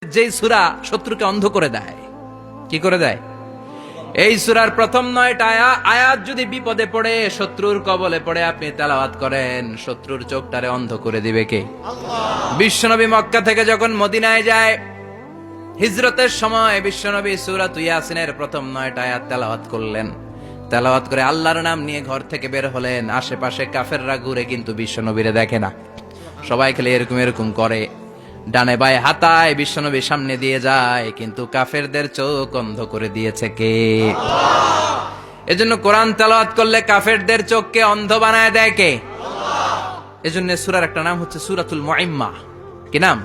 যেই সূরা শত্রুকে অন্ধ করে দেয়। কি করে দেয়? এই সূরার প্রথম 9টা আয়াত যদি বিপদে পড়ে, শত্রুর কবলে পড়ে আপনি তেলাওয়াত করেন, শত্রুর চোখটারে অন্ধ করে দিবে কে? আল্লাহ। বিশ্বনবী মক্কা থেকে যখন মদিনায় যায়, হিজরতের সময় বিশ্বনবী সূরাত ইয়াসিনের প্রথম 9টা আয়াত তেলাওয়াত করলেন। তেলাওয়াত করে আল্লাহর নাম নিয়ে ঘর থেকে বের হলেন। আশেপাশে কাফেররা ঘুরে কিন্তু বিশ্বনবীরে দেখে না। সবাই খেলে এরকম এরকম করে, ডানে বায়ে হাতায় বিশ্বনবীর সামনে দিয়ে যায়, কিন্তু কাফেরদের চোখ অন্ধ করে দিয়েছে কে? আল্লাহ। এজন্য কোরআন তেলাওয়াত করলে কাফেরদের চোখকে অন্ধ বানায় দেয় কে? আল্লাহ। এজন্য সূরার একটা নাম হচ্ছে সূরাতুল মুইম্মা। কি নাম?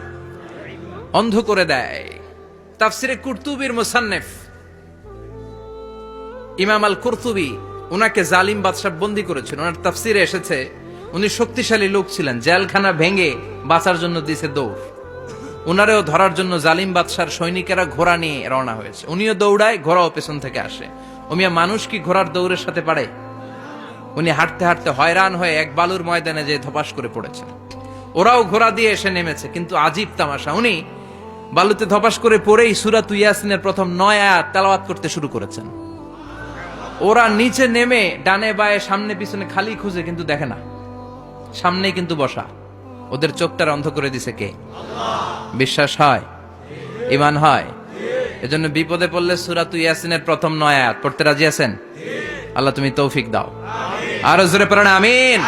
অন্ধ করে দেয়। তাফসিরে কুরতুবির মুসান্নিফ ইমাম আল কুরতুবি, উনাকে জালিম বাদশা বন্দী করেছিল। ওনার তাফসিরে এসেছে উনি শক্তিশালী লোক ছিলেন, জেলখানা ভেঙে বাঁচার জন্য দিছে দৌড়। উনারেও ধরার জন্য জালিম বাদশার সৈনিকেরা ঘোড়া নিয়ে রওনা হয়েছে। উনিও দৌড়ায়, ঘোড়াও পেছন থেকে আসে। ওমিয়া মানুষ কি ঘোড়ার দৌড়ের সাথে পারে? উনি হাঁটতে হাঁটতে হয়রান হয়ে এক বালুর ময়দানে যে ধপাস করে পড়েছে। ওরাও ঘোড়া দিয়ে এসে নেমেছে, কিন্তু আজীব তামাশা, উনি বালুতে ধপাস করে পড়েই সূরাত ইয়াসিনের প্রথম 9 আয়াত তেলাওয়াত করতে শুরু করেছেন। ওরা নিচে নেমে ডানে বায়ে সামনে পিছনে খালি খুঁজে, কিন্তু দেখে না, সামনেই কিন্তু বসা। ওদের চোখটার অন্ধ করে দিছে কে? আল্লাহ। বিশ্বাস হয়? ঈমান হয়? এজন্য বিপদে পড়লে সূরাত ইয়াসিনের প্রথম 9 আয়াত পড়তে রাজি আছেন? আল্লাহ তুমি তৌফিক দাও। আরো জোরে পড়েন আমিন।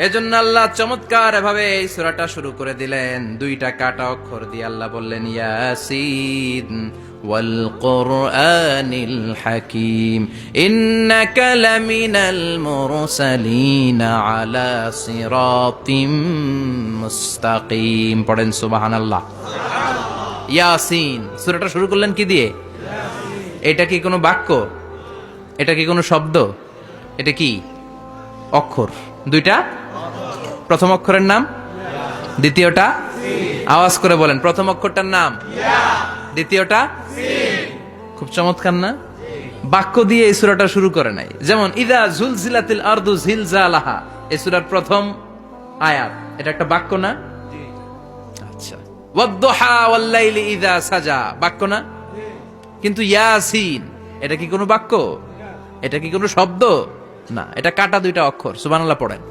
এজন্য আল্লাহ চমৎকার ভাবে এই সূরাটা শুরু করে দিলেন। 2টা কাটা অক্ষর দিয়ে আল্লাহ বললেন ইয়াসিন ওয়াল কুরআনিল হাকীম ইন্নাকা লামিনাল মুরসালিন আলা সিরাতিম মুস্তাকিম। পড়েন সুবহানাল্লাহ। ইয়াসিন সূরাটা শুরু করলেন কি দিয়ে? এটা কি কোনো বাক্য? এটা কি কোনো শব্দ? এটা কি অক্ষর? 2টা। প্রথম অক্ষরের নাম, দ্বিতীয়টা আওয়াজ করে বলেন, প্রথম অক্ষরটার নাম, দ্বিতীয়টা। খুব চমৎকার না? বাক্য দিয়ে এই সূরাটা শুরু করে নাই। যেমন ইদা জুলজিলাতিল আরদু জিলজালাহা, এই সূরার প্রথম আয়াত, এটা একটা বাক্য না? আচ্ছা। ওয়াদ-দুহা ওয়াল-লাইলি ইযা সাজা, বাক্য না? কিন্তু ইয়াসিন এটা কি কোনো বাক্য? এটা কি কোনো শব্দ? না, এটা কাটা 2টা অক্ষর। সুবহানাল্লাহ পড়েন।